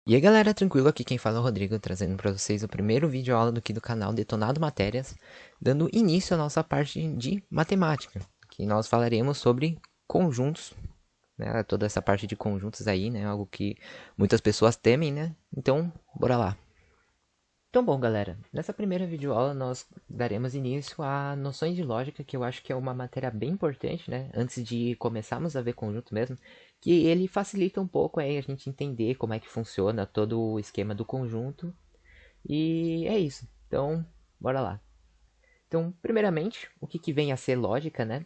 E aí galera, tranquilo? Aqui quem fala é o Rodrigo, trazendo para vocês o primeiro vídeo aula aqui do canal Detonado Matérias, dando início à nossa parte de matemática, que nós falaremos sobre conjuntos, né? Toda essa parte de conjuntos aí, né? Algo que muitas pessoas temem, né? Então, bora lá. Então, bom, galera, nessa primeira videoaula nós daremos início a noções de lógica, que eu acho que é uma matéria bem importante, né? Antes de começarmos a ver conjunto mesmo, que ele facilita um pouco aí a gente entender como é que funciona todo o esquema do conjunto. E é isso. Então, bora lá. Então, primeiramente, o que vem a ser lógica, né?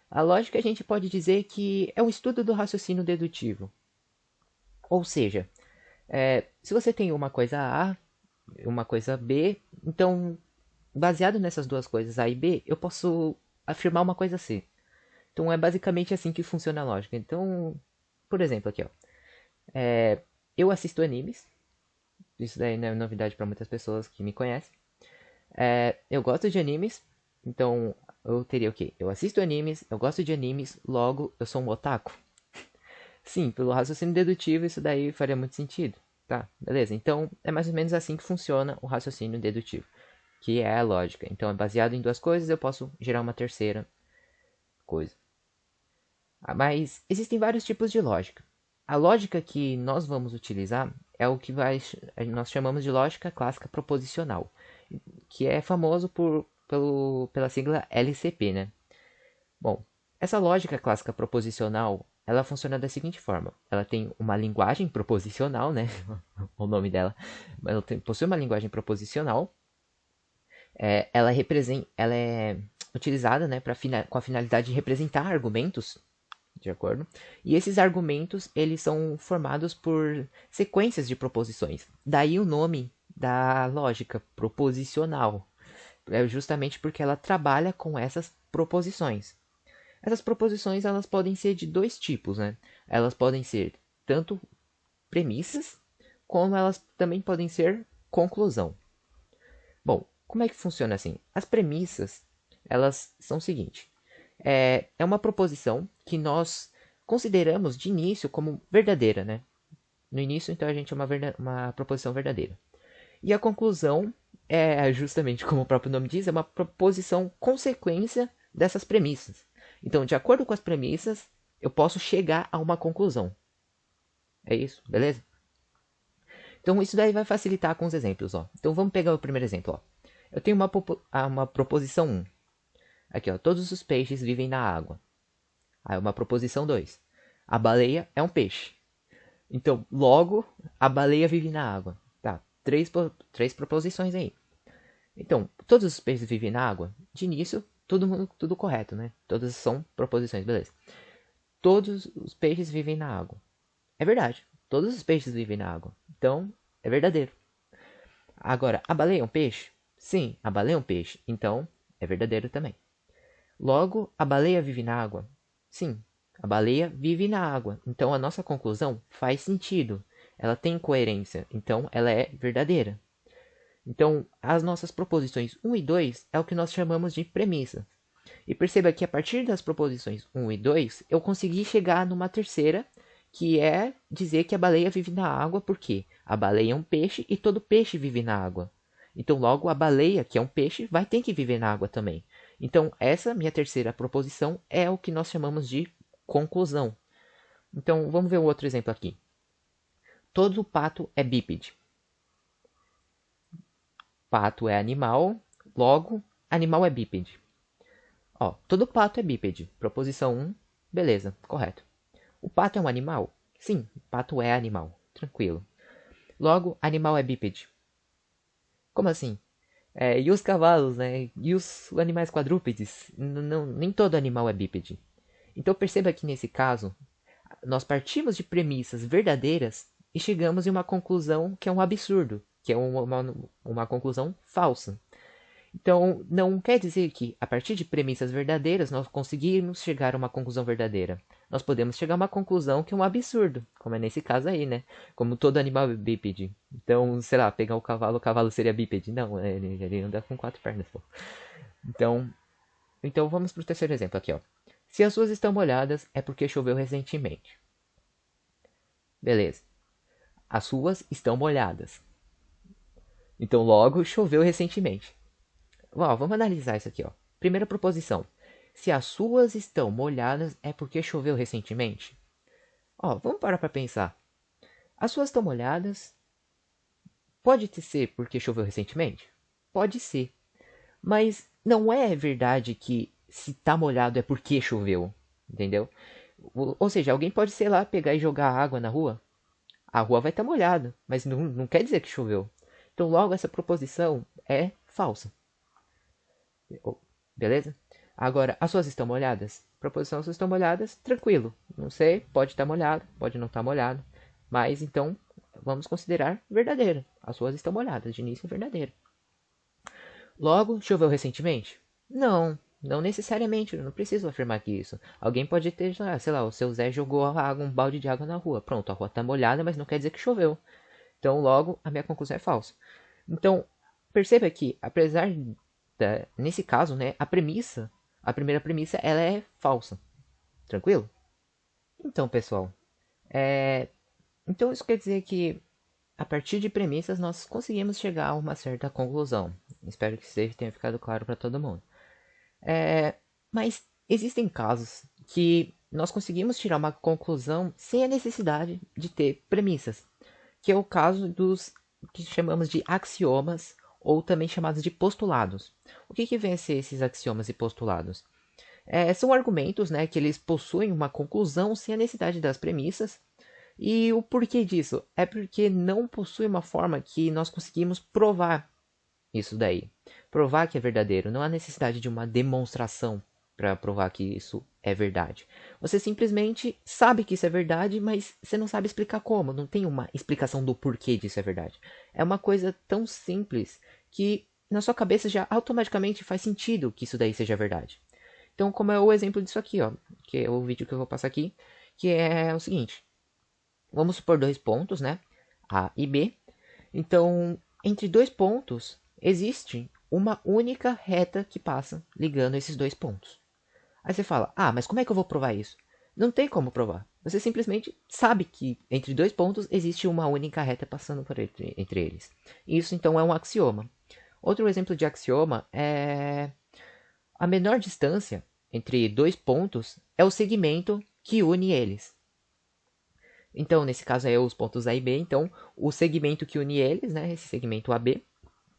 A lógica a gente pode dizer que é um estudo do raciocínio dedutivo. Ou seja, se você tem uma coisa A, uma coisa B, então baseado nessas duas coisas, A e B, eu posso afirmar uma coisa C. Então é basicamente assim que funciona a lógica. Então, por exemplo, aqui, ó, eu assisto animes, isso daí não é novidade para muitas pessoas que me conhecem. Eu gosto de animes, então eu teria o quê? Eu assisto animes, eu gosto de animes, logo eu sou um otaku. Sim, pelo raciocínio dedutivo isso daí faria muito sentido. Tá, beleza. Então é mais ou menos assim que funciona o raciocínio dedutivo, que é a lógica. Então é baseado em duas coisas, eu posso gerar uma terceira coisa. Mas existem vários tipos de lógica. A lógica que nós vamos utilizar é o que nós chamamos de lógica clássica proposicional, que é famoso pela sigla LCP, né? Bom, essa lógica clássica proposicional, ela funciona da seguinte forma: ela tem uma linguagem proposicional, né? O nome dela, possui uma linguagem proposicional. Ela é utilizada, né, com a finalidade de representar argumentos, de acordo? E esses argumentos, eles são formados por sequências de proposições. Daí o nome da lógica proposicional. É justamente porque ela trabalha com essas proposições. Essas proposições, elas podem ser de dois tipos, né? Elas podem ser tanto premissas, como elas também podem ser conclusão. Bom, como é que funciona assim? As premissas, elas são o seguinte: é uma proposição que nós consideramos de início como verdadeira, né? No início, então, a gente é uma proposição verdadeira. E a conclusão é justamente como o próprio nome diz, é uma proposição consequência dessas premissas. Então, de acordo com as premissas, eu posso chegar a uma conclusão. É isso, beleza? Então, isso daí vai facilitar com os exemplos, ó. Então, vamos pegar o primeiro exemplo, ó. Eu tenho uma proposição 1. Aqui, ó. Todos os peixes vivem na água. Aí, uma proposição 2. A baleia é um peixe. Então, logo, a baleia vive na água. Tá, três proposições aí. Então, todos os peixes vivem na água? De início, tudo correto, né? Todas são proposições, beleza. Todos os peixes vivem na água. É verdade. Todos os peixes vivem na água. Então, é verdadeiro. Agora, a baleia é um peixe? Sim, a baleia é um peixe. Então, é verdadeiro também. Logo, a baleia vive na água? Sim, a baleia vive na água. Então, a nossa conclusão faz sentido. Ela tem coerência. Então, ela é verdadeira. Então, as nossas proposições 1 e 2 é o que nós chamamos de premissa. E perceba que a partir das proposições 1 e 2, eu consegui chegar numa terceira, que é dizer que a baleia vive na água, porque a baleia é um peixe e todo peixe vive na água. Então, logo, a baleia, que é um peixe, vai ter que viver na água também. Então, essa minha terceira proposição é o que nós chamamos de conclusão. Então, vamos ver um outro exemplo aqui. Todo pato é bípede. Pato é animal, logo, animal é bípede. Ó, todo pato é bípede. Proposição 1, beleza, correto. O pato é um animal? Sim, pato é animal. Tranquilo. Logo, animal é bípede. Como assim? E os cavalos, né? E os animais quadrúpedes? Não, nem todo animal é bípede. Então perceba que nesse caso, nós partimos de premissas verdadeiras e chegamos em uma conclusão que é um absurdo, que é uma conclusão falsa. Então, não quer dizer que, a partir de premissas verdadeiras, nós conseguimos chegar a uma conclusão verdadeira. Nós podemos chegar a uma conclusão que é um absurdo, como é nesse caso aí, né? Como todo animal é bípede. Então, sei lá, pegar o cavalo seria bípede. Não, ele anda com quatro pernas, pô. Então, então vamos para o terceiro exemplo aqui, ó. Se as ruas estão molhadas, é porque choveu recentemente. Beleza. as suas estão molhadas. Então, logo, choveu recentemente. Ó, vamos analisar isso aqui, ó. Primeira proposição. Se as suas estão molhadas, é porque choveu recentemente? Ó, vamos parar para pensar. As suas estão molhadas, pode ser porque choveu recentemente? Pode ser. Mas não é verdade que se tá molhado é porque choveu, entendeu? Ou seja, alguém pode, sei lá, pegar e jogar água na rua. A rua vai estar molhada, mas não quer dizer que choveu. Então, logo, essa proposição é falsa. Beleza? Agora, as suas estão molhadas? Proposição, as suas estão molhadas, tranquilo. Não sei, pode estar molhado, pode não estar molhado. Mas, então, vamos considerar verdadeira. As suas estão molhadas, de início é verdadeira. Logo, choveu recentemente? Não, não necessariamente, eu não preciso afirmar que isso. Alguém pode ter, sei lá, o seu Zé jogou água, um balde de água na rua. Pronto, a rua está molhada, mas não quer dizer que choveu. Então, logo, a minha conclusão é falsa. Então, perceba que, apesar nesse caso, né, a primeira premissa, ela é falsa. Tranquilo? Então, pessoal, então isso quer dizer que a partir de premissas nós conseguimos chegar a uma certa conclusão. Espero que isso tenha ficado claro para todo mundo. Mas existem casos que nós conseguimos tirar uma conclusão sem a necessidade de ter premissas, que é o caso dos que chamamos de axiomas ou também chamados de postulados. O que vem a ser esses axiomas e postulados? São argumentos, né, que eles possuem uma conclusão sem a necessidade das premissas. E o porquê disso? É porque não possui uma forma que nós conseguimos provar isso daí. Provar que é verdadeiro. Não há necessidade de uma demonstração para provar que isso é verdade. Você simplesmente sabe que isso é verdade, mas você não sabe explicar como. Não tem uma explicação do porquê disso é verdade. É uma coisa tão simples que na sua cabeça já automaticamente faz sentido que isso daí seja verdade. Então, como é o exemplo disso aqui, ó, que é o vídeo que eu vou passar aqui, que é o seguinte. Vamos supor dois pontos, né? A e B. Então, entre dois pontos, existe uma única reta que passa ligando esses dois pontos. Aí você fala, ah, mas como é que eu vou provar isso? Não tem como provar. Você simplesmente sabe que entre dois pontos existe uma única reta passando por entre eles. Isso então é um axioma. Outro exemplo de axioma é a menor distância entre dois pontos é o segmento que une eles. Então, nesse caso é os pontos A e B. Então, o segmento que une eles, né, esse segmento AB,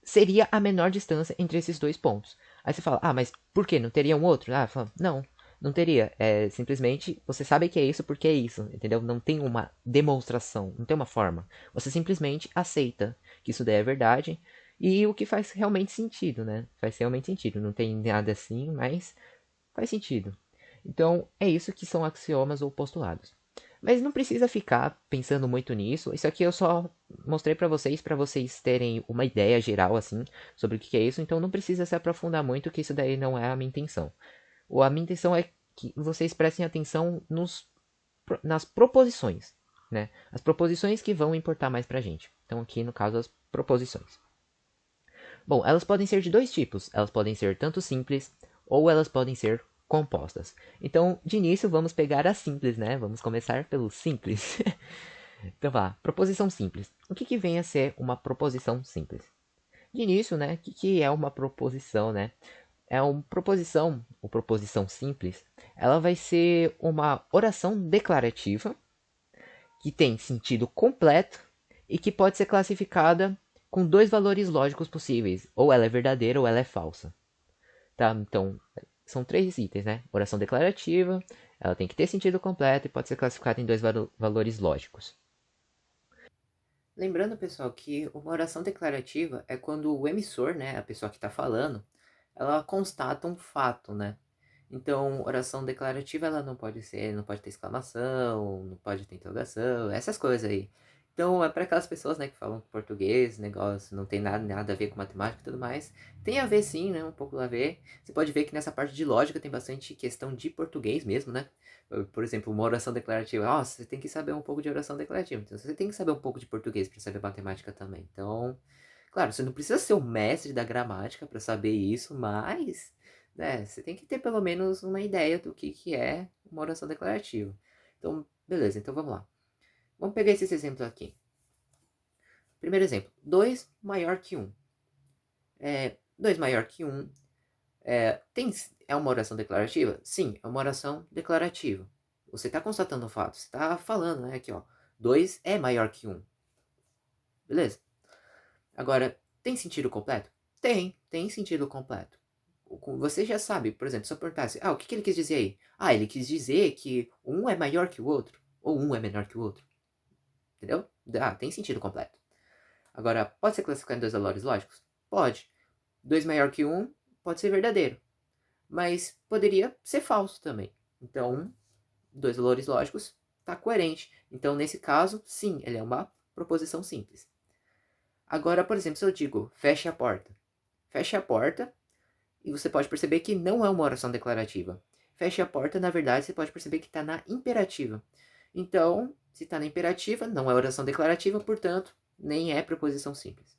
seria a menor distância entre esses dois pontos. Aí você fala, ah, mas por que? Não teria um outro? Ah, fala, não teria. É simplesmente, você sabe que é isso porque é isso, entendeu? Não tem uma demonstração, não tem uma forma. Você simplesmente aceita que isso daí é verdade e o que faz realmente sentido, né? Faz realmente sentido. Não tem nada assim, mas faz sentido. Então, é isso que são axiomas ou postulados. Mas não precisa ficar pensando muito nisso. Isso aqui eu só mostrei para vocês terem uma ideia geral assim sobre o que é isso. Então não precisa se aprofundar muito, que isso daí não é a minha intenção. A minha intenção é que vocês prestem atenção nas proposições, né? As proposições que vão importar mais para a gente. Então aqui no caso as proposições. Bom, elas podem ser de dois tipos. Elas podem ser tanto simples ou elas podem ser compostas. Então, de início, vamos pegar a simples, né? Vamos começar pelo simples. Então, vá, proposição simples. O que vem a ser uma proposição simples? De início, né? O que é uma proposição, né? É uma proposição, ou proposição simples, ela vai ser uma oração declarativa que tem sentido completo e que pode ser classificada com dois valores lógicos possíveis, ou ela é verdadeira ou ela é falsa. Tá? Então, são três itens, né? Oração declarativa, ela tem que ter sentido completo e pode ser classificada em dois valores lógicos. Lembrando, pessoal, que uma oração declarativa é quando o emissor, né, a pessoa que está falando, ela constata um fato, né? Então, oração declarativa, ela não pode ser, não pode ter exclamação, não pode ter interrogação, essas coisas aí. Então, é para aquelas pessoas, né, que falam português, negócio, não tem nada a ver com matemática e tudo mais. Tem a ver sim, né, um pouco a ver. Você pode ver que nessa parte de lógica tem bastante questão de português mesmo, né? Por exemplo, uma oração declarativa. Ó, você tem que saber um pouco de oração declarativa. Então, você tem que saber um pouco de português para saber matemática também. Então, claro, você não precisa ser o mestre da gramática para saber isso, mas né, você tem que ter pelo menos uma ideia do que é uma oração declarativa. Então, beleza, então vamos lá. Vamos pegar esses exemplos aqui. Primeiro exemplo, 2 maior que 1. 2 maior que 1 é uma oração declarativa? Sim, é uma oração declarativa. Você está constatando o fato, você está falando, né, aqui, ó, 2 é maior que 1. Beleza? Agora, tem sentido completo? Tem sentido completo. Você já sabe, por exemplo, se eu perguntasse, o que ele quis dizer aí? Ele quis dizer que um é maior que o outro, ou um é menor que o outro. Entendeu? Tem sentido completo. Agora, pode ser classificado em dois valores lógicos? Pode. 2 maior que um pode ser verdadeiro, mas poderia ser falso também. Então, dois valores lógicos está coerente. Então, nesse caso, sim, ele é uma proposição simples. Agora, por exemplo, se eu digo feche a porta. Feche a porta e você pode perceber que não é uma oração declarativa. Feche a porta, na verdade, você pode perceber que está na imperativa. Então, se está na imperativa, não é oração declarativa, portanto, nem é preposição simples.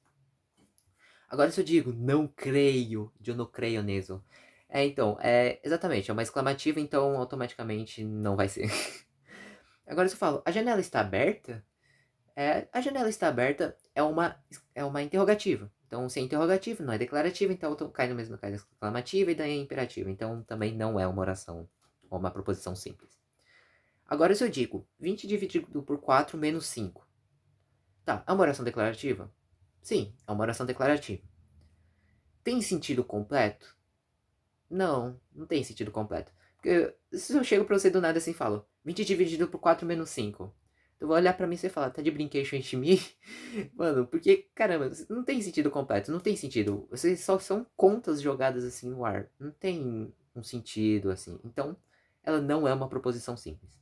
Agora, se eu digo não creio, eu não creio nisso. Então, exatamente, é uma exclamativa, então automaticamente não vai ser. Agora, se eu falo a janela está aberta, a janela está aberta é uma interrogativa. Então, se é interrogativa, não é declarativa, então cai no mesmo caso exclamativa e daí é imperativa. Então, também não é uma oração ou uma proposição simples. Agora, se eu digo 20 dividido por 4 menos 5. Tá, é uma oração declarativa? Sim, é uma oração declarativa. Tem sentido completo? Não, não tem sentido completo. Porque se eu chego pra você do nada assim e falo 20 dividido por 4 menos 5. Tu vai olhar pra mim e você falar, tá de brincation de mim? Mano, porque, caramba, não tem sentido completo, não tem sentido. Vocês só são contas jogadas assim no ar. Não tem um sentido assim. Então, ela não é uma proposição simples.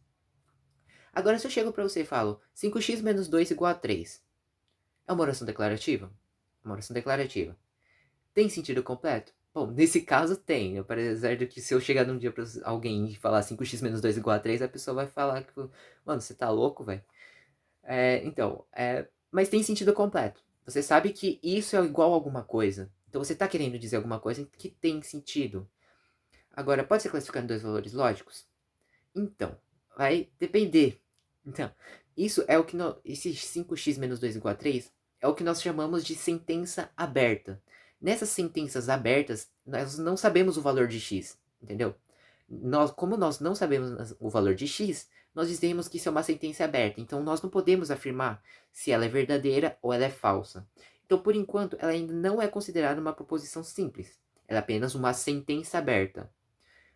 Agora, se eu chego pra você e falo 5x menos 2 igual a 3. É uma oração declarativa? É uma oração declarativa. Tem sentido completo? Bom, nesse caso tem. Apesar de que se eu chegar num dia pra alguém e falar 5x menos 2 igual a 3, a pessoa vai falar que, mano, você tá louco, velho? Mas tem sentido completo. Você sabe que isso é igual a alguma coisa. Então você tá querendo dizer alguma coisa que tem sentido. Agora, pode ser classificado em dois valores lógicos? Então, vai depender. Então, isso é o que esse 5x menos 2 igual a 3 é o que nós chamamos de sentença aberta. Nessas sentenças abertas, nós não sabemos o valor de x, entendeu? Como nós não sabemos o valor de x, nós dizemos que isso é uma sentença aberta. Então, nós não podemos afirmar se ela é verdadeira ou ela é falsa. Então, por enquanto, ela ainda não é considerada uma proposição simples. Ela é apenas uma sentença aberta.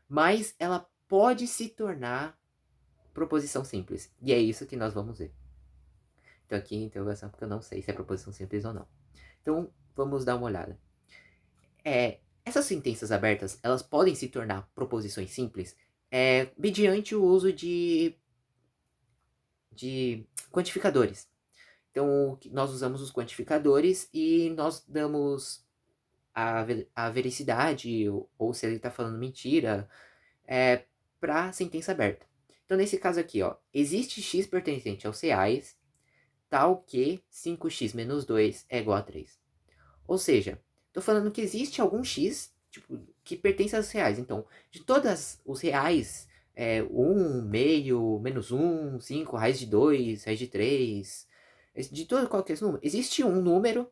Mas ela pode se tornar proposição simples. E é isso que nós vamos ver. Então aqui em interrogação, porque eu não sei se é proposição simples ou não. Então vamos dar uma olhada. Essas sentenças abertas, elas podem se tornar proposições simples mediante o uso de quantificadores. Então nós usamos os quantificadores e nós damos a vericidade, ou se ele está falando mentira, para sentença aberta. Então nesse caso aqui, ó, existe x pertencente aos reais tal que 5x menos 2 é igual a 3. Ou seja, estou falando que existe algum x que pertence aos reais. Então, de todas os reais, 1, meio, menos 1, 5, raiz de 2, raiz de 3, de todo qualquer número, existe um número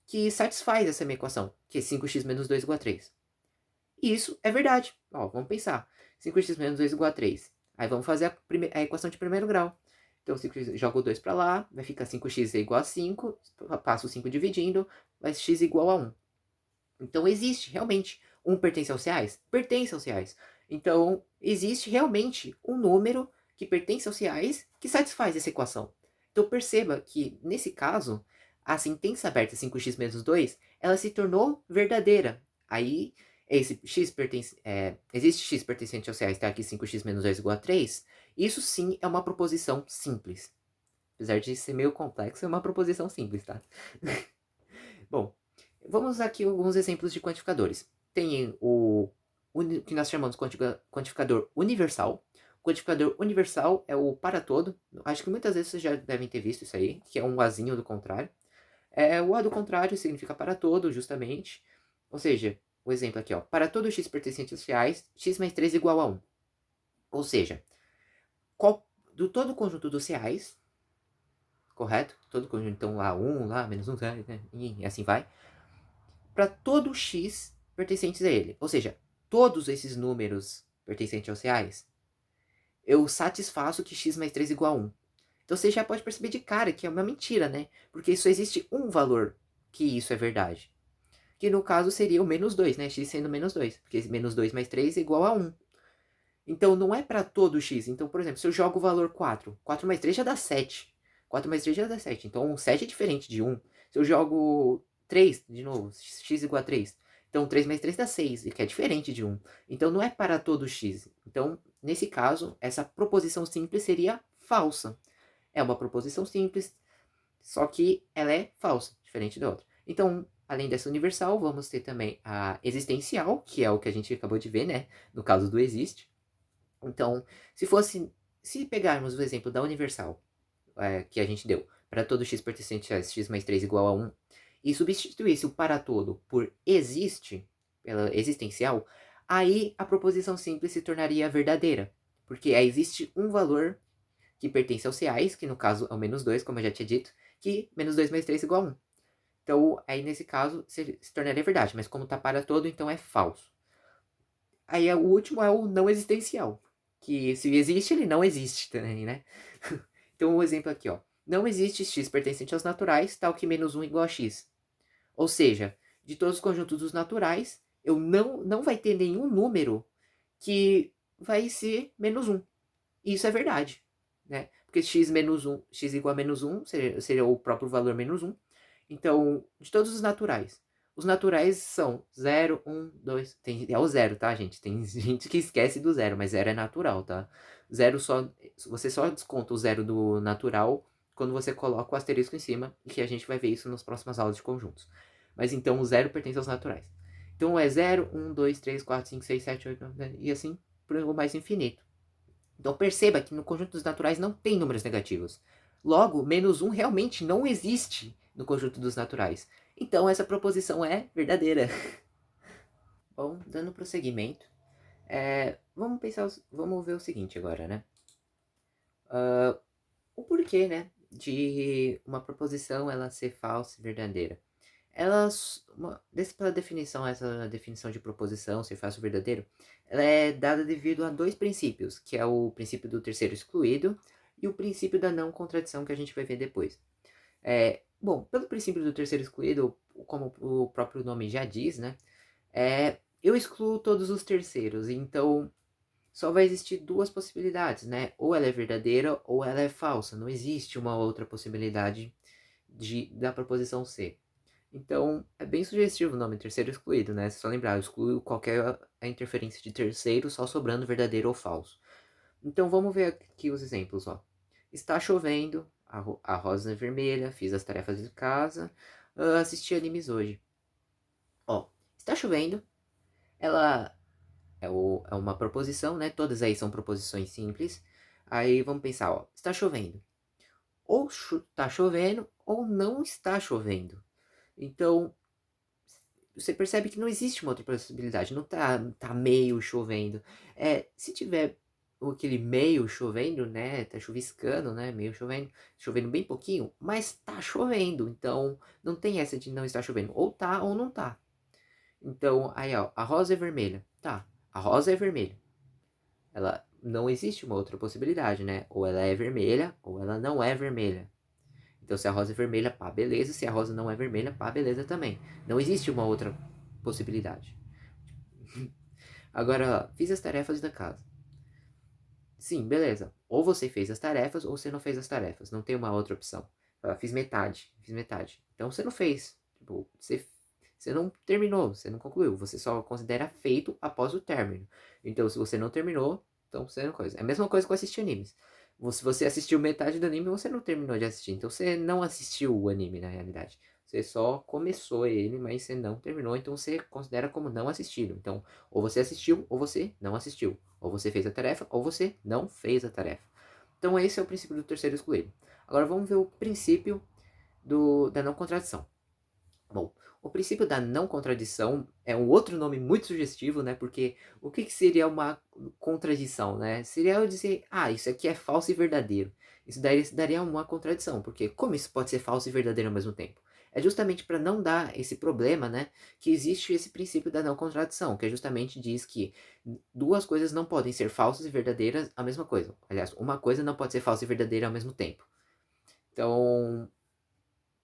que satisfaz essa minha equação, que é 5x menos 2 igual a 3. E isso é verdade. Ó, vamos pensar. 5x menos 2 igual a 3. Aí vamos fazer a equação de primeiro grau. Então, 5x, joga o 2 para lá, vai ficar 5x é igual a 5, passo o 5 dividindo, vai x igual a 1. Então, existe realmente um pertence aos reais? Pertence aos reais. Então, existe realmente um número que pertence aos reais que satisfaz essa equação. Então, perceba que, nesse caso, a sentença aberta 5x menos 2, ela se tornou verdadeira. Aí, existe x pertencente aos reais, tá aqui 5x menos 2 igual a 3. Isso sim é uma proposição simples. Apesar de ser meio complexo, é uma proposição simples, tá? Bom, vamos aqui alguns exemplos de quantificadores. Tem o que nós chamamos de quantificador universal. O quantificador universal é o para todo. Acho que muitas vezes vocês já devem ter visto isso aí, que é um azinho do contrário. O A do contrário significa para todo, justamente. Ou seja, o exemplo aqui, ó, para todo x pertencente aos reais, x mais 3 igual a 1. Ou seja, do todo o conjunto dos reais, correto? Todo conjunto, então lá 1, lá menos 1, né? E assim vai. Para todo x pertencentes a ele. Ou seja, todos esses números pertencentes aos reais, eu satisfaço que x mais 3 é igual a 1. Então você já pode perceber de cara que é uma mentira, né? Porque só existe um valor que isso é verdade. Que no caso seria o menos 2, né? X sendo menos 2. Porque menos 2 mais 3 é igual a 1. Então não é para todo x. Então, por exemplo, se eu jogo o valor 4, 4 mais 3 já dá 7. 4 mais 3 já dá 7. Então 7 é diferente de 1. Se eu jogo 3, de novo, x igual a 3. Então 3 mais 3 dá 6, que é diferente de 1. Então não é para todo x. Então, nesse caso, essa proposição simples seria falsa. É uma proposição simples, só que ela é falsa, diferente da outra. Então, além dessa universal, vamos ter também a existencial, que é o que a gente acabou de ver, né? No caso do existe. Então, se pegarmos o exemplo da universal, que a gente deu, para todo x pertencente a x mais 3 igual a 1, e substituísse o para todo por existe, pela existencial, aí a proposição simples se tornaria verdadeira, porque aí existe um valor que pertence aos reais, que no caso é o menos 2, como eu já tinha dito, que menos 2 mais 3 é igual a 1. Então, aí nesse caso se tornaria verdade, mas como está para todo, então é falso. Aí o último é o não existencial, que se existe, ele não existe também, né? Então, o exemplo aqui, ó. Não existe x pertencente aos naturais, tal que menos 1 igual a x. Ou seja, de todos os conjuntos dos naturais, eu não vai ter nenhum número que vai ser menos 1. E isso é verdade, né? Porque x menos 1, x igual a menos 1, seria o próprio valor menos 1. Então, de todos os naturais são 0, 1, 2. É o zero, tá, gente? Tem gente que esquece do zero, mas zero é natural, tá? Zero só. Você só desconta o zero do natural quando você coloca o asterisco em cima, e que a gente vai ver isso nas próximas aulas de conjuntos. Mas então o zero pertence aos naturais. Então é 0, 1, 2, 3, 4, 5, 6, 7, 8, 9, e assim por o mais infinito. Então perceba que no conjunto dos naturais não tem números negativos. Logo, menos 1 realmente não existe no conjunto dos naturais. Então essa proposição é verdadeira. Bom, dando prosseguimento, vamos ver o seguinte agora, né? O porquê, né, de uma proposição ela ser falsa e verdadeira. Pela definição, essa definição de proposição, ser falso ou verdadeiro, ela é dada devido a dois princípios, que é o princípio do terceiro excluído e o princípio da não contradição, que a gente vai ver depois. Bom, pelo princípio do terceiro excluído, como o próprio nome já diz, né, eu excluo todos os terceiros, então só vai existir duas possibilidades, né? Ou ela é verdadeira ou ela é falsa. Não existe uma outra possibilidade da proposição C. Então, é bem sugestivo o nome terceiro excluído, né? Se só lembrar, eu excluo qualquer interferência de terceiro, só sobrando verdadeiro ou falso. Então, vamos ver aqui os exemplos, ó. Está chovendo, a rosa é vermelha, fiz as tarefas de casa, assisti animes hoje. Ó, está chovendo, ela é uma proposição, né? Todas aí são proposições simples. Aí vamos pensar, ó, está chovendo. Ou está chovendo ou não está chovendo. Então, você percebe que não existe uma outra possibilidade. Não tá meio chovendo. Se tiver aquele meio chovendo, né? Tá chuviscando, né? Meio chovendo. Chovendo bem pouquinho, mas tá chovendo. Então, não tem essa de não estar chovendo. Ou tá ou não tá. Então, aí, ó, a rosa é vermelha. Tá, a rosa é vermelha. Ela não existe uma outra possibilidade, né? Ou ela é vermelha, ou ela não é vermelha. Então, se a rosa é vermelha, pá, beleza. Se a rosa não é vermelha, pá, beleza também. Não existe uma outra possibilidade. Agora, fiz as tarefas da casa. Sim, beleza. Ou você fez as tarefas, ou você não fez as tarefas. Não tem uma outra opção. Fiz metade, fiz metade. Então, você não fez. Tipo, você não terminou, você não concluiu. Você só considera feito após o término. Então, se você não terminou, então você não coisa. É a mesma coisa com assistir animes. Se você assistiu metade do anime, você não terminou de assistir. Então, você não assistiu o anime, na realidade. Você só começou ele, mas você não terminou. Então, você considera como não assistido. Então, ou você assistiu, ou você não assistiu. Ou você fez a tarefa, ou você não fez a tarefa. Então, esse é o princípio do terceiro excluído. Agora, vamos ver o princípio da não contradição. Bom, o princípio da não contradição é um outro nome muito sugestivo, né? Porque o que seria uma contradição, né? Seria eu dizer, isso aqui é falso e verdadeiro. Isso daria uma contradição, porque como isso pode ser falso e verdadeiro ao mesmo tempo? É justamente para não dar esse problema, né? Que existe esse princípio da não contradição, que justamente diz que duas coisas não podem ser falsas e verdadeiras a mesma coisa. Aliás, uma coisa não pode ser falsa e verdadeira ao mesmo tempo. Então,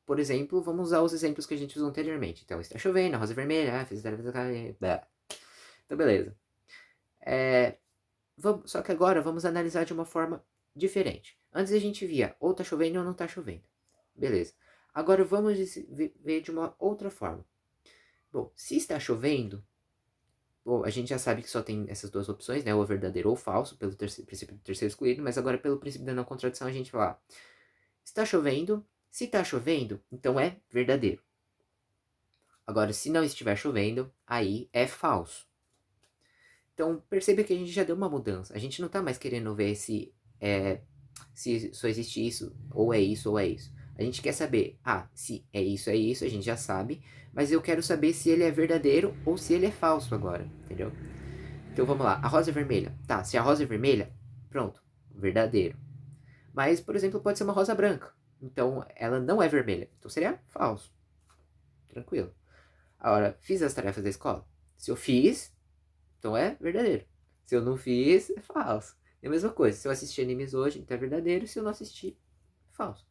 por exemplo, vamos usar os exemplos que a gente usou anteriormente. Então, está chovendo, a rosa é vermelha, fez Então, beleza. Só que agora vamos analisar de uma forma diferente. Antes a gente via ou tá chovendo ou não tá chovendo. Beleza. Agora vamos ver de uma outra forma. Bom, se está chovendo, bom, a gente já sabe que só tem essas duas opções, né? Ou verdadeiro ou falso, pelo princípio do terceiro excluído, mas agora pelo princípio da não contradição a gente vai lá. Está chovendo, se está chovendo, então é verdadeiro. Agora, se não estiver chovendo, aí é falso. Então, perceba que a gente já deu uma mudança. A gente não está mais querendo ver se só existe isso, ou é isso, ou é isso. A gente quer saber, se é isso, a gente já sabe, mas eu quero saber se ele é verdadeiro ou se ele é falso agora, entendeu? Então vamos lá, a rosa é vermelha. Tá, se a rosa é vermelha, pronto, verdadeiro. Mas, por exemplo, pode ser uma rosa branca. Então ela não é vermelha. Então seria falso. Tranquilo. Agora, fiz as tarefas da escola? Se eu fiz, então é verdadeiro. Se eu não fiz, é falso. É a mesma coisa. Se eu assisti animes hoje, então é verdadeiro. Se eu não assisti, é falso.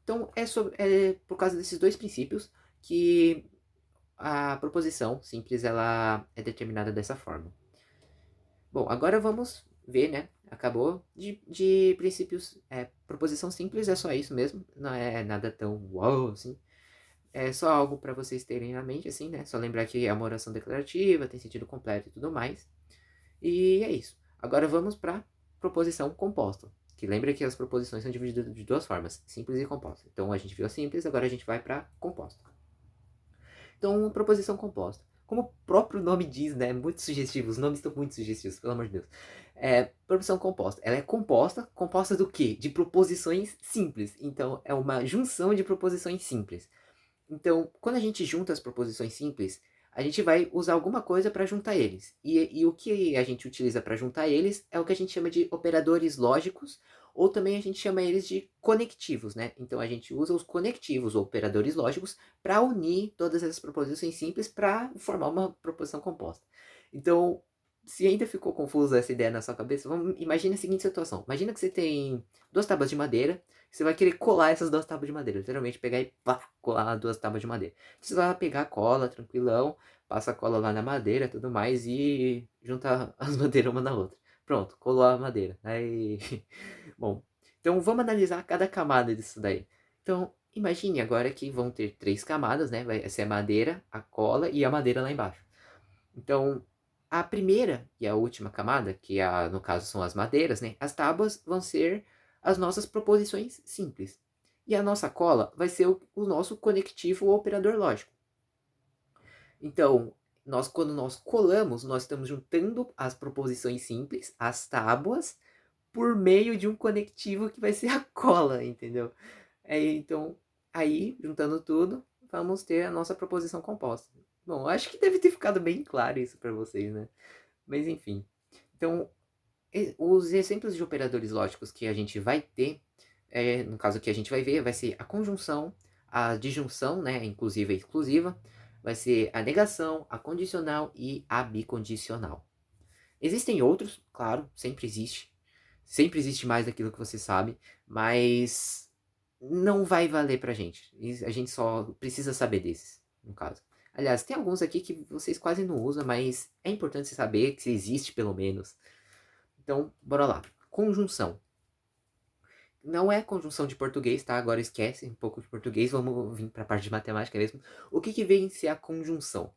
Então é por causa desses dois princípios que a proposição simples ela é determinada dessa forma. Bom, agora vamos ver, né? Acabou de princípios. Proposição simples é só isso mesmo. Não é nada tão uau assim. É só algo para vocês terem na mente, assim, né? Só lembrar que é uma oração declarativa, tem sentido completo e tudo mais. E é isso. Agora vamos para proposição composta. Que lembra que as proposições são divididas de duas formas, simples e composta. Então a gente viu a simples, agora a gente vai para composta. Então, proposição composta. Como o próprio nome diz, né? Muito sugestivo. Os nomes estão muito sugestivos, pelo amor de Deus. Proposição composta. Ela é composta do quê? De proposições simples. Então, é uma junção de proposições simples. Então, quando a gente junta as proposições simples, a gente vai usar alguma coisa para juntar eles. E o que a gente utiliza para juntar eles é o que a gente chama de operadores lógicos, ou também a gente chama eles de conectivos, né? Então a gente usa os conectivos ou operadores lógicos para unir todas essas proposições simples para formar uma proposição composta. Então, se ainda ficou confusa essa ideia na sua cabeça, imagine a seguinte situação. Imagina que você tem duas tábuas de madeira, você vai querer colar essas duas tábuas de madeira. Literalmente pegar e colar duas tábuas de madeira. Você vai pegar a cola, tranquilão, passa a cola lá na madeira e tudo mais e junta as madeiras uma na outra. Pronto, colou a madeira. Aí, bom, então vamos analisar cada camada disso daí. Então, imagine agora que vão ter três camadas, né? Vai ser a madeira, a cola e a madeira lá embaixo. Então, a primeira e a última camada, que no caso são as madeiras, né? As tábuas vão ser as nossas proposições simples. E a nossa cola vai ser o nosso conectivo ou operador lógico. Então, quando nós colamos, nós estamos juntando as proposições simples, as tábuas, por meio de um conectivo que vai ser a cola, entendeu? Então, aí, juntando tudo, vamos ter a nossa proposição composta. Bom, acho que deve ter ficado bem claro isso para vocês, né? Mas enfim. Então, os exemplos de operadores lógicos que a gente vai ter, no caso que a gente vai ver, vai ser a conjunção, a disjunção, né, inclusiva e exclusiva, vai ser a negação, a condicional e a bicondicional. Existem outros, claro, sempre existe mais daquilo que você sabe, mas não vai valer pra gente. A gente só precisa saber desses, no caso. Aliás, tem alguns aqui que vocês quase não usam, mas é importante você saber que existe pelo menos. Então, bora lá. Conjunção. Não é conjunção de português, tá? Agora esquece um pouco de português, vamos vir para a parte de matemática mesmo. O que vem ser a conjunção?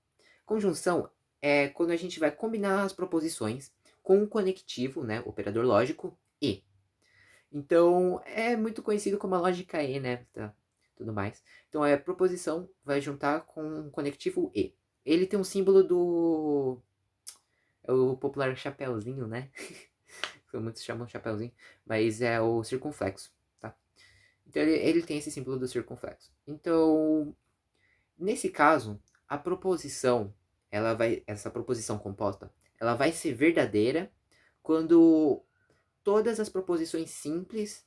Conjunção é quando a gente vai combinar as proposições com um conectivo, né? Operador lógico e. Então, é muito conhecido como a lógica E, né? Tá, tudo mais. Então, a proposição vai juntar com um conectivo e. Ele tem um símbolo do. É o popular chapéuzinho, né? Que muitos chamam chapéuzinho, mas é o circunflexo, tá? Então ele tem esse símbolo do circunflexo. Então, Nesse caso, a proposição, essa proposição composta, ela vai ser verdadeira quando todas as proposições simples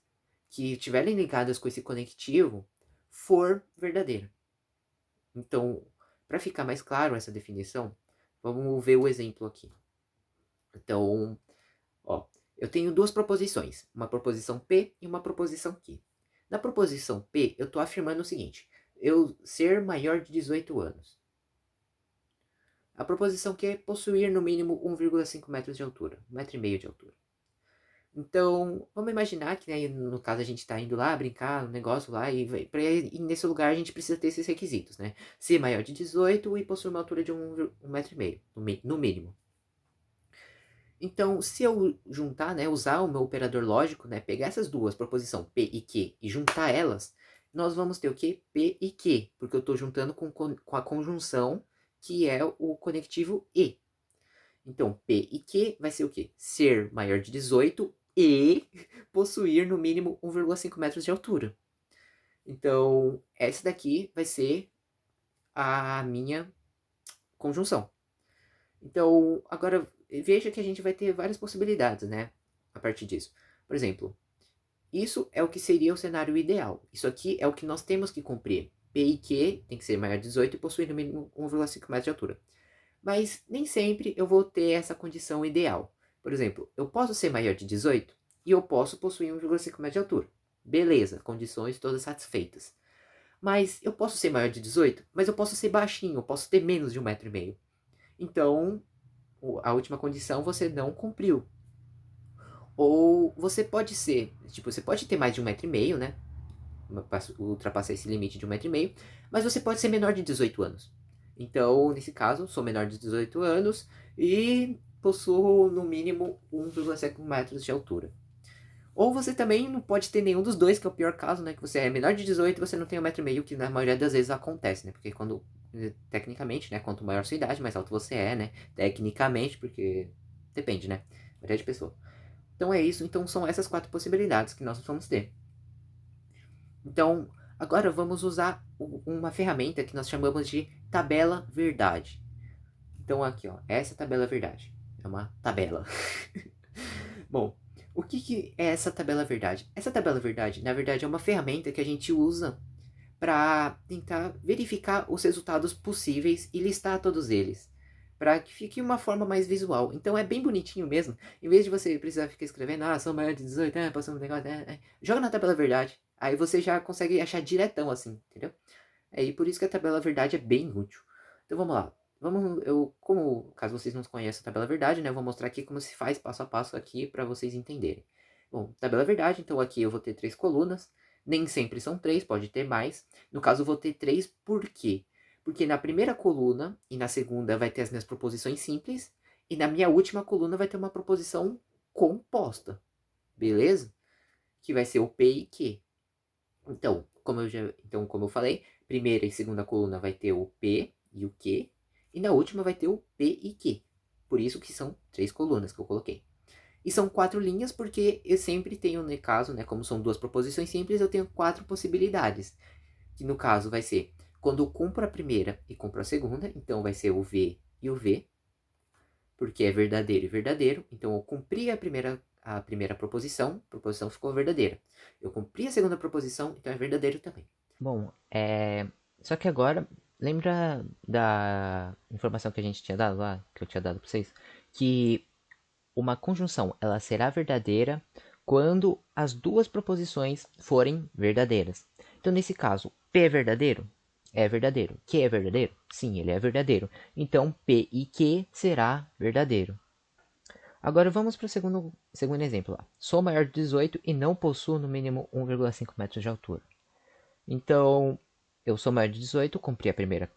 que estiverem ligadas com esse conectivo for verdadeira. Então, para ficar mais claro essa definição, vamos ver o exemplo aqui. Então, ó, eu tenho duas proposições, uma proposição P e uma proposição Q. Na proposição P, eu estou afirmando o seguinte: eu ser maior de 18 anos. A proposição Q é possuir no mínimo 1,5 metros de altura, 1,5 metro de altura. Então, vamos imaginar que, né, no caso, a gente está indo lá brincar no negócio lá e nesse lugar a gente precisa ter esses requisitos, né? Ser maior de 18 e possuir uma altura de 1,5 metro, no mínimo. Então, se eu juntar, né, usar o meu operador lógico, né, pegar essas duas, proposição P e Q, e juntar elas, nós vamos ter o quê? P e Q, porque eu estou juntando com a conjunção que é o conectivo E. Então, P e Q vai ser o quê? Ser maior de 18 e possuir no mínimo 1,5 metros de altura. Então, essa daqui vai ser a minha conjunção. Então, agora veja que a gente vai ter várias possibilidades, né? A partir disso. Por exemplo, isso é o que seria o cenário ideal. Isso aqui é o que nós temos que cumprir. P e Q tem que ser maior de 18 e possuir no mínimo 1,5 metros de altura. Mas nem sempre eu vou ter essa condição ideal. Por exemplo, eu posso ser maior de 18 e eu posso possuir 1,5 metros de altura. Beleza, condições todas satisfeitas. Mas eu posso ser maior de 18, mas eu posso ser baixinho, eu posso ter menos de 1,5 metro. Então, a última condição você não cumpriu. Ou você pode ser, tipo, você pode ter mais de 1,5 metro, né? Ultrapassar esse limite de 1,5 metro, mas você pode ser menor de 18 anos. Então, nesse caso, sou menor de 18 anos e possuo no mínimo 1,5 metros de altura. Ou você também não pode ter nenhum dos dois, que é o pior caso, né? Que você é menor de 18 e você não tem 1,5 metro, que na maioria das vezes acontece, né? Porque quando, tecnicamente, né? Quanto maior a sua idade, mais alto você é, né? Tecnicamente, porque depende, né? Varia de pessoa. Então é isso. Então são essas 4 possibilidades que nós vamos ter. Então, agora vamos usar uma ferramenta que nós chamamos de tabela verdade. Então aqui, ó, essa é a tabela verdade. É uma tabela. Bom, o que é essa tabela verdade? Essa tabela verdade, na verdade, é uma ferramenta que a gente usa para tentar verificar os resultados possíveis e listar todos eles, para que fique uma forma mais visual. Então é bem bonitinho mesmo. Em vez de você precisar ficar escrevendo, sou maior de 18, passando um negócio, joga na tabela verdade. Aí você já consegue achar diretão assim, entendeu? E por isso que a tabela verdade é bem útil. Então vamos lá. Como caso vocês não conheçam a tabela verdade, né, eu vou mostrar aqui como se faz passo a passo aqui para vocês entenderem. Bom, tabela verdade, então aqui eu vou ter 3 colunas. Nem sempre são 3, pode ter mais. No caso, eu vou ter 3 por quê? Porque na primeira coluna e na segunda vai ter as minhas proposições simples. E na minha última coluna vai ter uma proposição composta. Beleza? Que vai ser o P e Q. Então, como eu falei, primeira e segunda coluna vai ter o P e o Q. E na última vai ter o P e Q. Por isso que são 3 colunas que eu coloquei. E são 4 linhas porque eu sempre tenho, no caso, né, como são 2 proposições simples, eu tenho 4 possibilidades. Que no caso vai ser, quando eu cumpro a primeira e cumpro a segunda, então vai ser o V e o V, porque é verdadeiro e verdadeiro. Então eu cumpri a primeira proposição, a proposição ficou verdadeira. Eu cumpri a segunda proposição, então é verdadeiro também. Bom, só que agora, lembra da informação que a gente tinha dado lá, que eu tinha dado pra vocês? Que uma conjunção, ela será verdadeira quando as duas proposições forem verdadeiras. Então, nesse caso, P é verdadeiro? É verdadeiro. Q é verdadeiro? Sim, ele é verdadeiro. Então, P e Q será verdadeiro. Agora vamos para o segundo exemplo lá. Sou maior de 18 e não possuo no mínimo 1,5 metros de altura. Então, eu sou maior de 18, cumpri a primeira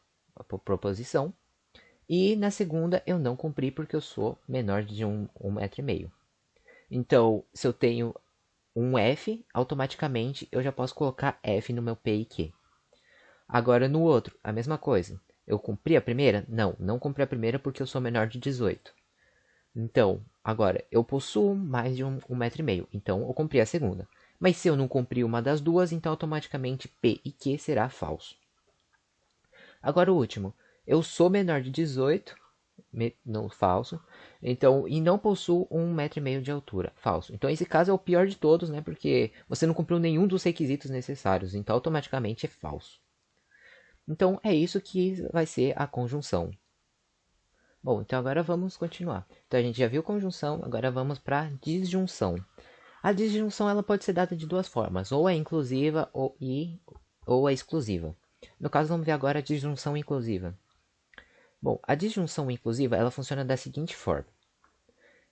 proposição. E na segunda eu não cumpri porque eu sou menor de 1,5 metro. Então, se eu tenho um F, automaticamente eu já posso colocar F no meu P e Q. Agora no outro, a mesma coisa. Eu cumpri a primeira? Não, não cumpri a primeira porque eu sou menor de 18. Então, agora, eu possuo mais de 1,5 metro. Então, eu cumpri a segunda. Mas se eu não cumprir uma das duas, então automaticamente P e Q será falso. Agora o último. Eu sou menor de 18, no falso. Então, e não possuo 1,5 m de altura, falso. Então esse caso é o pior de todos, né? Porque você não cumpriu nenhum dos requisitos necessários, então automaticamente é falso. Então é isso que vai ser a conjunção. Bom, então agora vamos continuar. Então a gente já viu conjunção, agora vamos para disjunção. A disjunção ela pode ser dada de duas formas, ou é inclusiva ou é exclusiva. No caso, vamos ver agora a disjunção inclusiva. Bom, a disjunção inclusiva ela funciona da seguinte forma.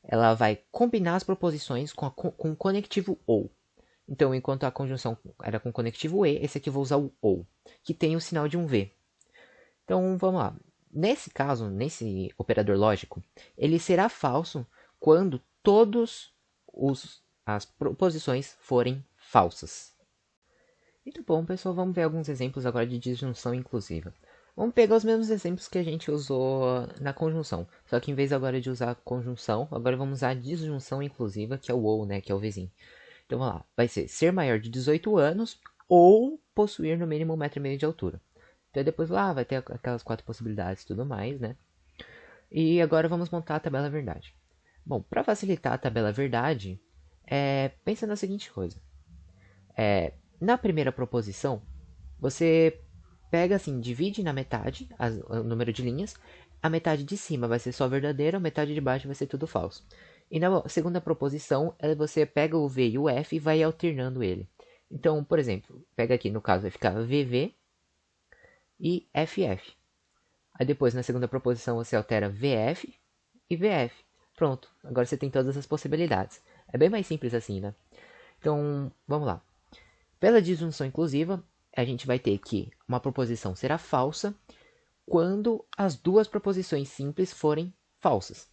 Ela vai combinar as proposições com o conectivo ou. Então, enquanto a conjunção era com o conectivo e, esse aqui eu vou usar o ou, que tem o sinal de um v. Então, vamos lá. Nesse caso, nesse operador lógico, ele será falso quando todas as proposições forem falsas. Muito bom, pessoal. Vamos ver alguns exemplos agora de disjunção inclusiva. Vamos pegar os mesmos exemplos que a gente usou na conjunção. Só que em vez agora de usar a conjunção, agora vamos usar a disjunção inclusiva, que é o ou, né? Que é o vizinho. Então vamos lá. Vai ser maior de 18 anos ou possuir no mínimo 1,5 m de altura. Então depois lá vai ter aquelas 4 possibilidades e tudo mais, né? E agora vamos montar a tabela verdade. Bom, para facilitar a tabela verdade, pensa na seguinte coisa. Na primeira proposição, você pega assim, divide na metade o número de linhas. A metade de cima vai ser só verdadeiro, a metade de baixo vai ser tudo falso. E na segunda proposição, você pega o V e o F e vai alternando ele. Então, por exemplo, pega aqui, no caso vai ficar VV e FF. Aí depois, na segunda proposição, você altera VF e VF. Pronto, agora você tem todas as possibilidades. É bem mais simples assim, né? Então, vamos lá. Pela disjunção inclusiva, a gente vai ter que uma proposição será falsa quando as duas proposições simples forem falsas.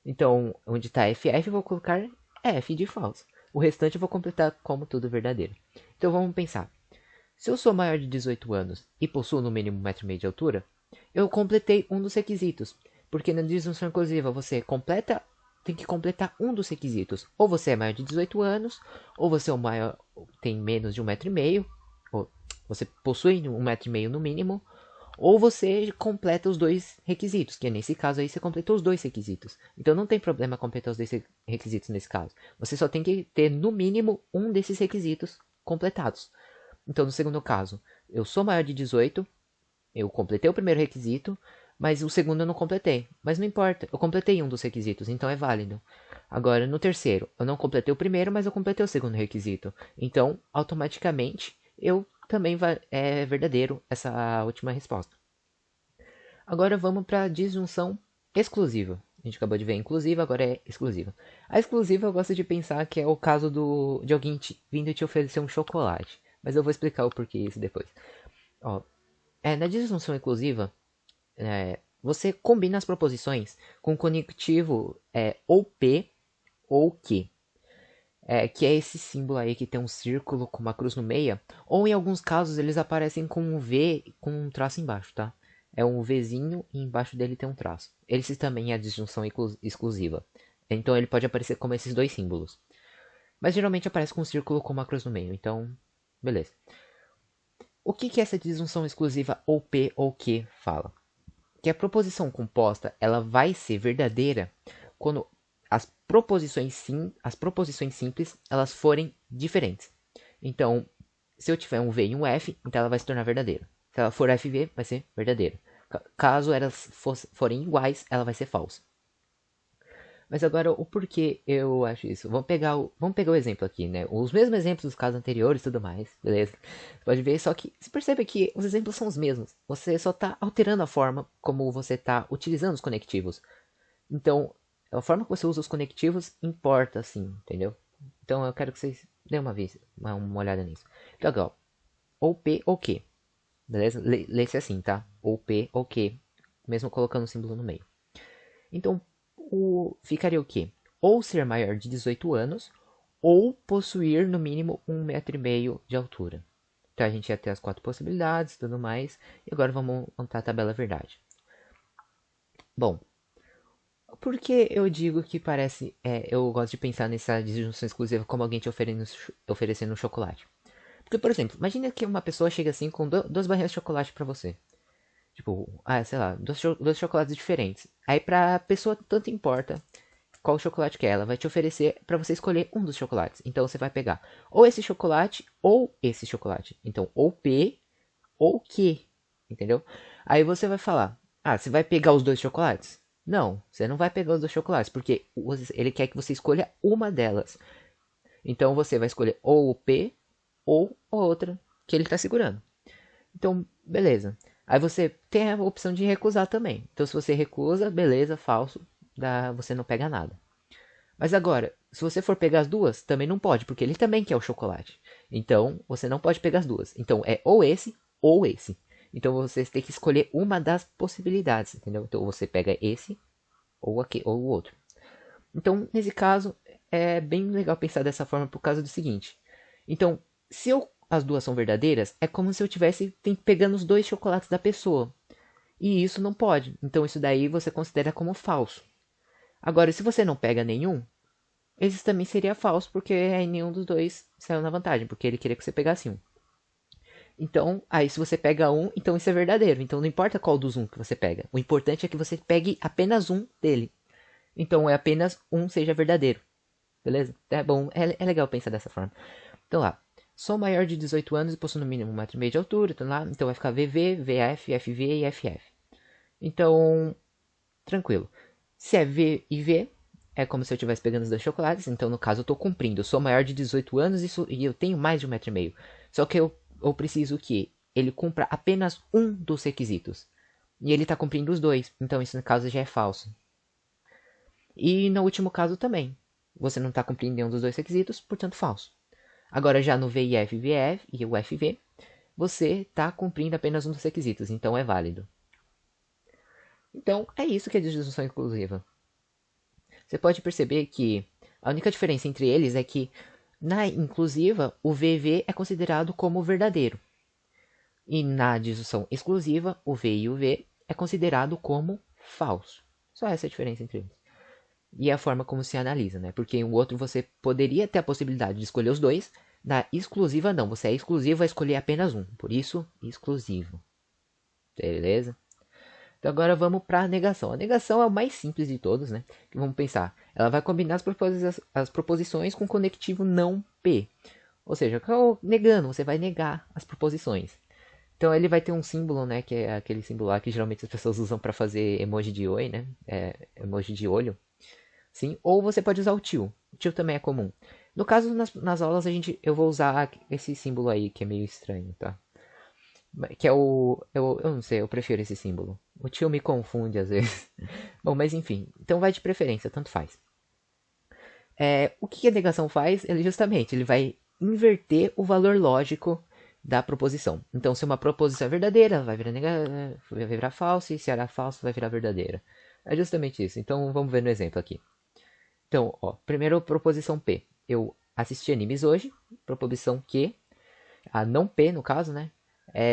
Então, onde está FF, eu vou colocar F de falso. O restante eu vou completar como tudo verdadeiro. Então, vamos pensar. Se eu sou maior de 18 anos e possuo no mínimo 1,5 m de altura, eu completei um dos requisitos. Porque na disjunção inclusiva você tem que completar um dos requisitos. Ou você é maior de 18 anos, ou você é maior, tem menos de 1,5 m, ou você possui 1,5 m no mínimo, ou você completa os dois requisitos, que nesse caso aí você completou os dois requisitos. Então não tem problema completar os dois requisitos nesse caso. Você só tem que ter no mínimo um desses requisitos completados. Então no segundo caso, eu sou maior de 18, eu completei o primeiro requisito, mas o segundo eu não completei. Mas não importa, eu completei um dos requisitos, então é válido. Agora, no terceiro, eu não completei o primeiro, mas eu completei o segundo requisito. Então, automaticamente, eu também é verdadeiro essa última resposta. Agora vamos para a disjunção exclusiva. A gente acabou de ver inclusiva, agora é exclusiva. A exclusiva eu gosto de pensar que é o caso de alguém vindo te oferecer um chocolate. Mas eu vou explicar o porquê isso depois. Ó, na disjunção inclusiva, você combina as proposições com o conectivo ou P ou que. Que é esse símbolo aí que tem um círculo com uma cruz no meio, ou em alguns casos eles aparecem com um V com um traço embaixo, tá? É um Vzinho e embaixo dele tem um traço. Esse também é a disjunção exclusiva. Então ele pode aparecer como esses dois símbolos. Mas geralmente aparece com um círculo com uma cruz no meio, então beleza. O que essa disjunção exclusiva ou P ou Q fala? Que a proposição composta ela vai ser verdadeira quando as proposições simples elas forem diferentes. Então, se eu tiver um V e um F, então ela vai se tornar verdadeira. Se ela for FV, vai ser verdadeira. Caso elas forem iguais, ela vai ser falsa. Mas agora, o porquê eu acho isso? Vamos pegar o exemplo aqui, né? Os mesmos exemplos dos casos anteriores e tudo mais, beleza? Você pode ver, só que você percebe que os exemplos são os mesmos. Você só está alterando a forma como você está utilizando os conectivos. Então, a forma que você usa os conectivos importa, sim, entendeu? Então, eu quero que vocês dêem uma olhada nisso. Então, agora, ou P ou Q, beleza? Lê-se assim, tá? Ou P ou Q, mesmo colocando o símbolo no meio. Então, ficaria o quê? Ou ser maior de 18 anos, ou possuir no mínimo 1,5 m de altura. Então a gente ia ter as 4 possibilidades e tudo mais. E agora vamos montar a tabela verdade. Bom, por que eu digo que parece... eu gosto de pensar nessa disjunção exclusiva como alguém te oferecendo um chocolate. Porque, por exemplo, imagina que uma pessoa chega assim com 2 barrinhas de chocolate para você. Tipo, sei lá, dois chocolates diferentes. Aí pra pessoa tanto importa qual chocolate que é. Ela vai te oferecer pra você escolher um dos chocolates. Então você vai pegar ou esse chocolate ou esse chocolate. Então, ou P ou Q. Entendeu? Aí você vai falar: ah, você vai pegar os dois chocolates? Não, você não vai pegar os dois chocolates, porque ele quer que você escolha uma delas. Então você vai escolher ou o P ou a outra que ele está segurando. Então, beleza. Aí você tem a opção de recusar também. Então, se você recusa, beleza, falso, você não pega nada. Mas agora, se você for pegar as duas, também não pode, porque ele também quer o chocolate. Então, você não pode pegar as duas. Então, é ou esse ou esse. Então, você tem que escolher uma das possibilidades, entendeu? Então, você pega esse ou o outro. Então, nesse caso, é bem legal pensar dessa forma por causa do seguinte. Então, se as duas são verdadeiras, é como se eu tivesse pegando os dois chocolates da pessoa. E isso não pode. Então, isso daí você considera como falso. Agora, se você não pega nenhum, esse também seria falso, porque aí nenhum dos dois saiu na vantagem, porque ele queria que você pegasse um. Então, aí se você pega um, então isso é verdadeiro. Então não importa qual dos um que você pega. O importante é que você pegue apenas um dele. Então é apenas um seja verdadeiro. Beleza? É bom, é legal pensar dessa forma. Então lá, sou maior de 18 anos e possuo no mínimo 1,5 m de altura. Então lá, então vai ficar VV, VF, FV e FF. Então, tranquilo. Se é V e V, é como se eu estivesse pegando os dois chocolates. Então, no caso, eu estou cumprindo. Eu sou maior de 18 anos e eu tenho mais de 1,5 m. Só que eu preciso que ele cumpra apenas um dos requisitos. E ele está cumprindo os dois. Então, isso no caso já é falso. E no último caso também. Você não está cumprindo nenhum dos dois requisitos, portanto falso. Agora já no VIF, VF e o FV, você está cumprindo apenas um dos requisitos, então é válido. Então é isso que é disjunção inclusiva. Você pode perceber que a única diferença entre eles é que na inclusiva o VV é considerado como verdadeiro. E na disjunção exclusiva, o V e o V é considerado como falso. Só essa é a diferença entre eles. E a forma como se analisa, né? Porque o outro você poderia ter a possibilidade de escolher os dois. Na exclusiva, não. Você é exclusivo, vai escolher apenas um. Por isso, exclusivo. Beleza? Então agora vamos para a negação. A negação é o mais simples de todos, né? Vamos pensar. Ela vai combinar as proposições com conectivo não P. Ou seja, negando, você vai negar as proposições. Então ele vai ter um símbolo, né? Que é aquele símbolo lá que geralmente as pessoas usam para fazer emoji de oi, né? Emoji de olho. Sim, ou você pode usar o tio. O tio também é comum. No caso, nas aulas, eu vou usar esse símbolo aí, que é meio estranho, tá? Que é eu não sei, eu prefiro esse símbolo. O tio me confunde às vezes. Bom, mas enfim. Então vai de preferência, tanto faz. O que a negação faz? Ele vai inverter o valor lógico da proposição. Então, se uma proposição é verdadeira, vai virar falsa, e se era falsa, vai virar verdadeira. É justamente isso. Então, vamos ver no exemplo aqui. Então, ó, primeiro proposição P. Eu assisti animes hoje. Proposição Q. A não P, no caso, né?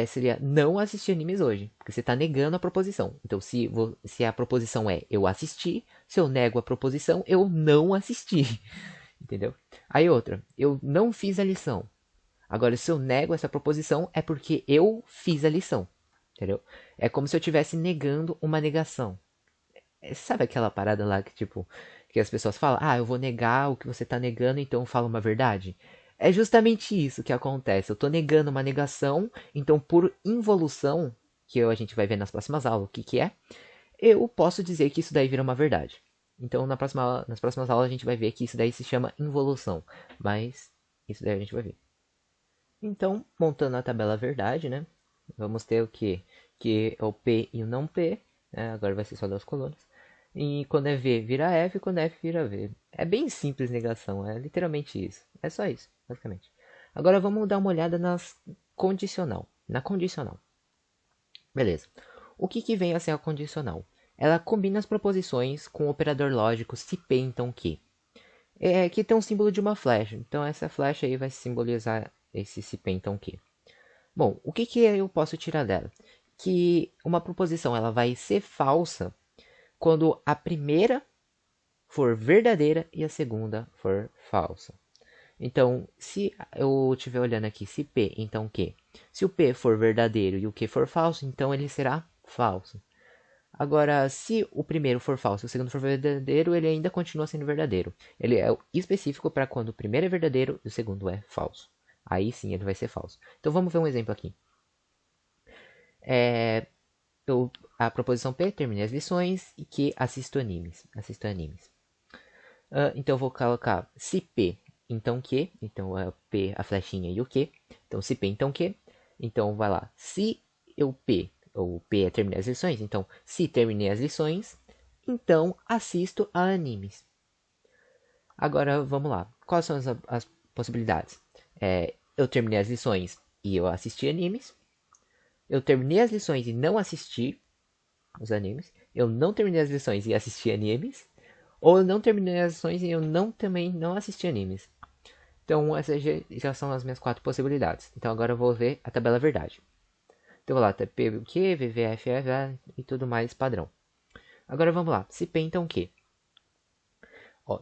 Seria não assistir animes hoje. Porque você está negando a proposição. Então, se a proposição é eu assisti, se eu nego a proposição, eu não assisti. Entendeu? Aí outra, eu não fiz a lição. Agora, se eu nego essa proposição, é porque eu fiz a lição. Entendeu? É como se eu estivesse negando uma negação. Sabe aquela parada lá que, tipo, que as pessoas falam, eu vou negar o que você tá negando, então fala uma verdade? É justamente isso que acontece. Eu tô negando uma negação, então por involução, que a gente vai ver nas próximas aulas o que é, eu posso dizer que isso daí vira uma verdade. Então nas próximas aulas a gente vai ver que isso daí se chama involução. Mas isso daí a gente vai ver. Então, montando a tabela verdade, né? Vamos ter o que? Que é o P e o não P. Né? Agora vai ser só duas colunas. E quando é V vira F, quando é F vira V. É bem simples negação, é literalmente isso. É só isso, basicamente. Agora vamos dar uma olhada na condicional. Beleza. O que vem a ser a condicional? Ela combina as proposições com o operador lógico se P então que. Aqui tem um símbolo de uma flecha. Então essa flecha aí vai simbolizar esse se P então que. Bom, o que eu posso tirar dela? Que uma proposição ela vai ser falsa quando a primeira for verdadeira e a segunda for falsa. Então, se eu estiver olhando aqui, se P, então Q. Se o P for verdadeiro e o Q for falso, então ele será falso. Agora, se o primeiro for falso e o segundo for verdadeiro, ele ainda continua sendo verdadeiro. Ele é específico para quando o primeiro é verdadeiro e o segundo é falso. Aí sim ele vai ser falso. Então vamos ver um exemplo aqui. A proposição P, terminei as lições e que assisto animes. Então eu vou colocar se P, então que. Então é P, a flechinha e o que. Então se P, então que. Então vai lá. Se eu P, ou P é terminei as lições. Então se terminei as lições, então assisto a animes. Agora vamos lá. Quais são as possibilidades? Eu terminei as lições e eu assisti animes. Eu terminei as lições e não assisti os animes. Eu não terminei as lições e assisti animes. Ou eu não terminei as lições e eu também não assisti animes. Então essas já são as minhas 4 possibilidades. Então agora eu vou ver a tabela verdade. Então eu vou lá, PQ, VVF, e tudo mais padrão. Agora vamos lá. Se P, então o quê?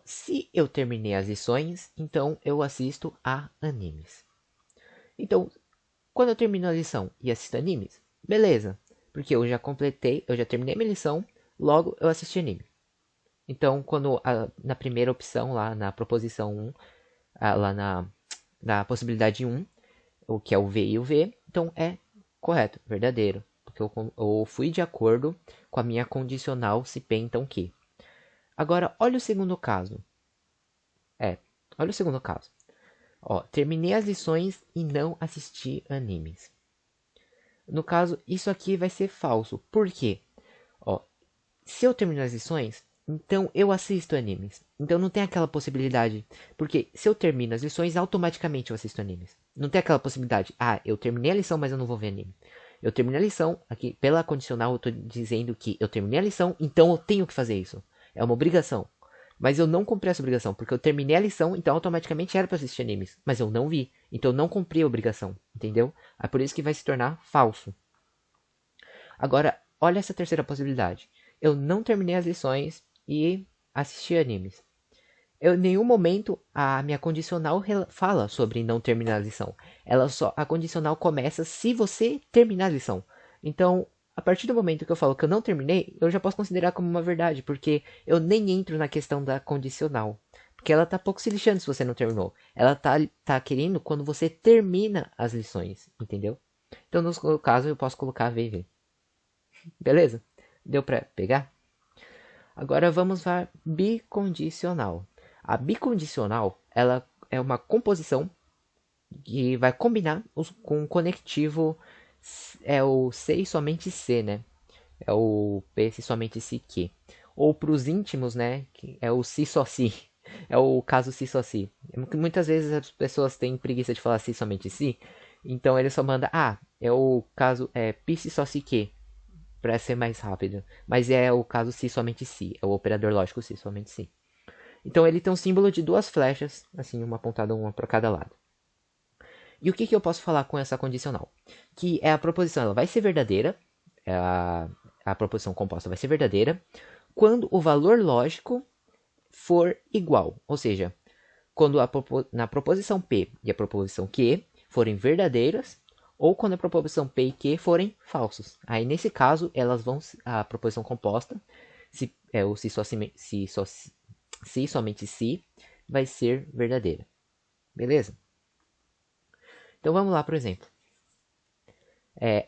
Se eu terminei as lições, então eu assisto a animes. Então, quando eu termino a lição e assisto animes, beleza. Porque eu já completei, eu já terminei minha lição, logo eu assisti anime. Então, quando na primeira opção, lá na proposição 1, lá na possibilidade 1, o que é o V e o V, então é correto, verdadeiro. Porque eu fui de acordo com a minha condicional se P, então que. Agora, olha o segundo caso. Olha o segundo caso. Terminei as lições e não assisti animes. No caso, isso aqui vai ser falso. Por quê? Se eu terminar as lições, então eu assisto animes. Então não tem aquela possibilidade. Porque se eu termino as lições, automaticamente eu assisto animes. Não tem aquela possibilidade. Eu terminei a lição, mas eu não vou ver anime. Eu terminei a lição, aqui pela condicional eu estou dizendo que eu terminei a lição, então eu tenho que fazer isso. É uma obrigação. Mas eu não cumpri essa obrigação, porque eu terminei a lição, então automaticamente era para assistir animes. Mas eu não vi, então eu não cumpri a obrigação, entendeu? É por isso que vai se tornar falso. Agora, olha essa terceira possibilidade. Eu não terminei as lições e assisti animes. Em nenhum momento a minha condicional fala sobre não terminar a lição. A condicional começa se você terminar a lição. Então, a partir do momento que eu falo que eu não terminei, eu já posso considerar como uma verdade, porque eu nem entro na questão da condicional. Porque ela tá pouco se lixando se você não terminou. Ela tá querendo quando você termina as lições, entendeu? Então, no caso, eu posso colocar VV. Beleza? Deu pra pegar? Agora vamos para bicondicional. A bicondicional, ela é uma composição que vai combinar com o conectivo o se e somente se, né? É o P se somente se que. Ou para os íntimos, né? Que é o se só se. É o caso se só se. Muitas vezes as pessoas têm preguiça de falar se somente se. Então ele só manda, é o caso pi se só se que. Para ser mais rápido. Mas é o caso se somente se. É o operador lógico se somente se. Então ele tem um símbolo de 2 flechas, assim, uma apontada uma para cada lado. E o que eu posso falar com essa condicional? Que a proposição ela vai ser verdadeira, a proposição composta vai ser verdadeira, quando o valor lógico for igual. Ou seja, quando na proposição P e a proposição Q forem verdadeiras, ou quando a proposição P e Q forem falsos. Aí nesse caso, a proposição composta, o se somente se, vai ser verdadeira. Beleza? Então vamos lá, por exemplo.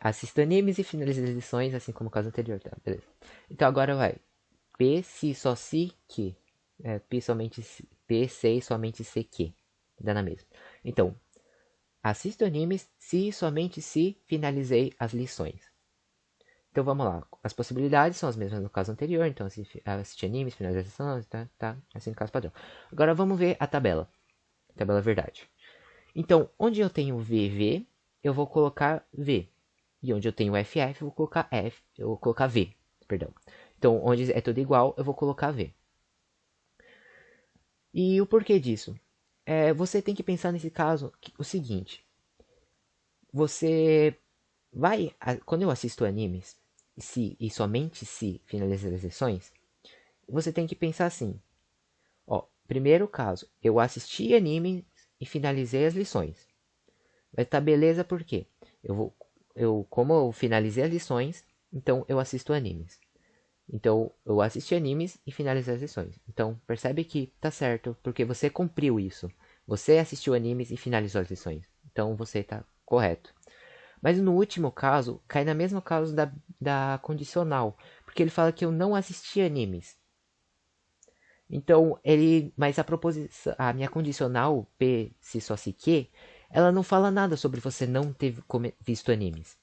Assista animes e finalize as lições, assim como o caso anterior, tá? Beleza. Então agora vai. P se só se que. P somente P se somente se que. Dá na mesma. Então, assisto animes se somente se finalizei as lições. Então vamos lá. As possibilidades são as mesmas no caso anterior. Então assistir animes, finalizar as lições, tá? Assim no caso padrão. Agora vamos ver a tabela. Tabela verdade. Então, onde eu tenho VV, eu vou colocar V. E onde eu tenho FF, eu vou colocar V, perdão. Então, onde é tudo igual, eu vou colocar V. E o porquê disso? Você tem que pensar nesse caso o seguinte. Você vai, quando eu assisto animes, e somente se finalizar as lições, você tem que pensar assim. Primeiro caso, eu assisti anime e finalizei as lições. Vai estar beleza porque como eu finalizei as lições, então eu assisto animes. Então eu assisti animes e finalizei as lições. Então percebe que tá certo, porque você cumpriu isso. Você assistiu animes e finalizou as lições. Então você tá correto. Mas no último caso, cai na mesma causa da condicional. Porque ele fala que eu não assisti animes. Então, mas a minha condicional, P, se só se que, ela não fala nada sobre você não ter visto animes.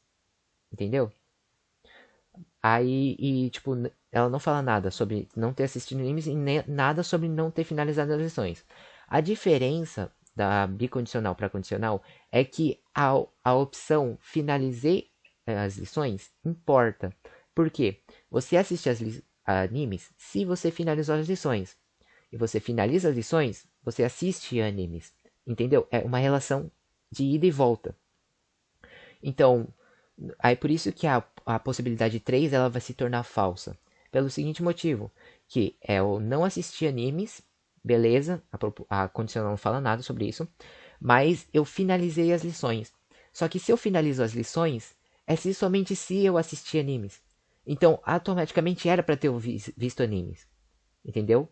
Entendeu? Aí, tipo, ela não fala nada sobre não ter assistido animes e nem nada sobre não ter finalizado as lições. A diferença da bicondicional para condicional é que a opção finalizei as lições importa. Por quê? Você assiste animes se você finalizou as lições. E você finaliza as lições, você assiste animes. Entendeu? É uma relação de ida e volta. Então, aí por isso que a possibilidade 3 ela vai se tornar falsa. Pelo seguinte motivo, que eu não assisti animes, beleza, a condicional não fala nada sobre isso, mas eu finalizei as lições. Só que se eu finalizo as lições, é se somente se eu assisti animes. Então, automaticamente era para ter visto animes. Entendeu?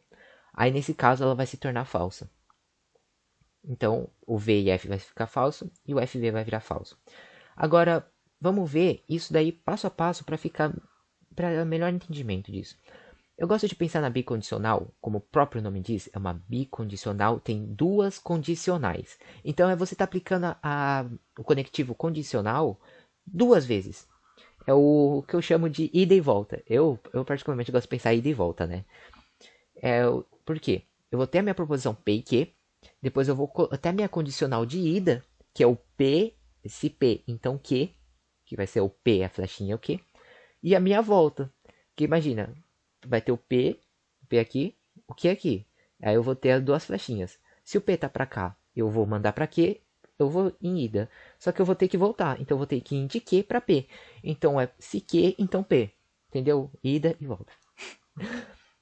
Aí nesse caso ela vai se tornar falsa. Então, o V e F vai ficar falso e o FV vai virar falso. Agora, vamos ver isso daí passo a passo para melhor entendimento disso. Eu gosto de pensar na bicondicional, como o próprio nome diz, é uma bicondicional, tem duas condicionais. Então é você tá aplicando o conectivo condicional duas vezes. É o que eu chamo de ida e volta. Eu particularmente gosto de pensar ida e volta, né? Por quê? Eu vou ter a minha proposição P e Q, depois eu vou até a minha condicional de ida, que é o P, se P, então Q, que vai ser o P, a flechinha é o Q, e a minha volta, que imagina, vai ter o P aqui, o Q aqui. Aí eu vou ter as duas flechinhas. Se o P tá para cá, eu vou mandar para Q, eu vou em ida. Só que eu vou ter que voltar, então eu vou ter que ir de Q para P. Então é se Q, então P. Entendeu? Ida e volta.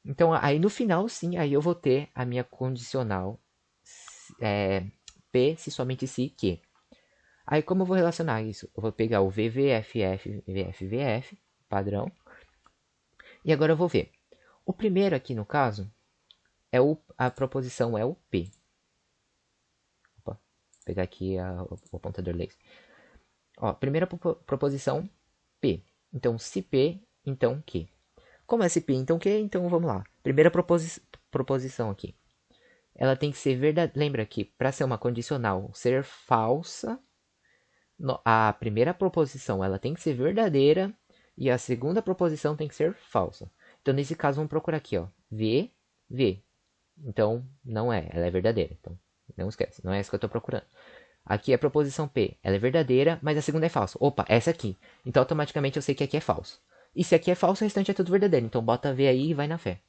Então, aí no final, sim, aí eu vou ter a minha condicional P se somente se que. Aí como eu vou relacionar isso? Eu vou pegar o VVFF, VFVF, padrão. E agora eu vou ver. O primeiro aqui no caso, a proposição é o P. Opa, vou pegar aqui o apontador laser. Ó, primeira proposição, P. Então, se P, então Q. Como é se P, então Q? Então vamos lá. Primeira proposição aqui. Ela tem que ser verdadeira. Lembra que para ser uma condicional ser falsa, a primeira proposição ela tem que ser verdadeira e a segunda proposição tem que ser falsa. Então nesse caso vamos procurar aqui, ó, V, V. Então não é, ela é verdadeira. Então não esquece, não é essa que eu estou procurando. Aqui é a proposição P, ela é verdadeira, mas a segunda é falsa. Opa, essa aqui. Então automaticamente eu sei que aqui é falso. E se aqui é falso, o restante é tudo verdadeiro. Então bota V aí e vai na fé.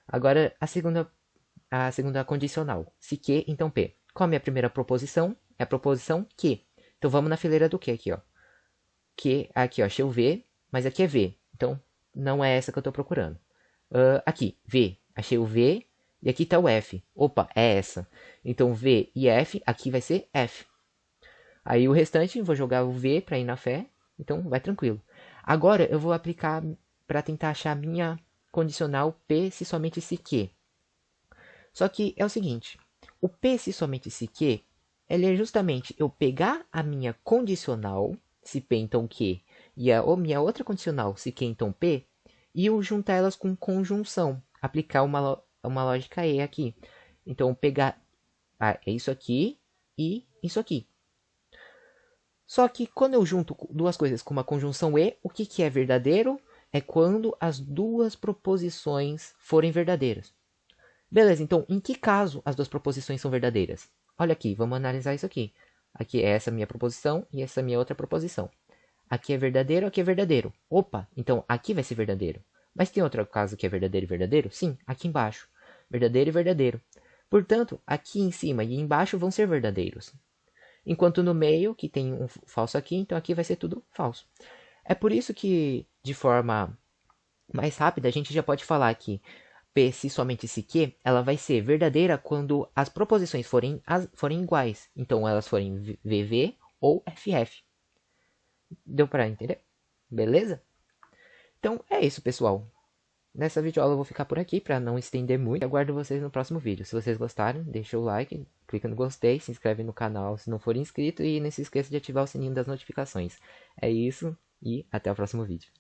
Agora a segunda condicional. Se que, então P. Qual é a minha primeira proposição? É a proposição que. Então vamos na fileira do que aqui, ó. Que, aqui, ó, achei o V, mas aqui é V. Então não é essa que eu estou procurando. Aqui, V. Achei o V e aqui está o F. Opa, é essa. Então V e F, aqui vai ser F. Aí o restante, vou jogar o V para ir na fé. Então vai tranquilo. Agora eu vou aplicar para tentar achar a minha condicional P se somente se que. Só que é o seguinte, o P se somente se que, ele é justamente eu pegar a minha condicional, se P então Q, e a minha outra condicional, se Q então P, e eu juntar elas com conjunção, aplicar uma lógica E aqui. Então pegar isso aqui e isso aqui. Só que quando eu junto duas coisas com uma conjunção E, o que é verdadeiro? É quando as duas proposições forem verdadeiras. Beleza, então em que caso as duas proposições são verdadeiras? Olha aqui, vamos analisar isso aqui. Aqui é essa minha proposição e essa minha outra proposição. Aqui é verdadeiro, aqui é verdadeiro. Opa, então aqui vai ser verdadeiro. Mas tem outro caso que é verdadeiro e verdadeiro? Sim, aqui embaixo. Verdadeiro e verdadeiro. Portanto, aqui em cima e embaixo vão ser verdadeiros. Enquanto no meio, que tem um falso aqui, então aqui vai ser tudo falso. É por isso que, de forma mais rápida, a gente já pode falar que P, se somente se que, ela vai ser verdadeira quando as proposições forem iguais. Então, elas forem VV ou FF. Deu para entender? Beleza? Então é isso, pessoal. Nessa videoaula eu vou ficar por aqui para não estender muito. Aguardo vocês no próximo vídeo. Se vocês gostaram, deixa o like, clica no gostei, se inscreve no canal se não for inscrito e não se esqueça de ativar o sininho das notificações. É isso e até o próximo vídeo.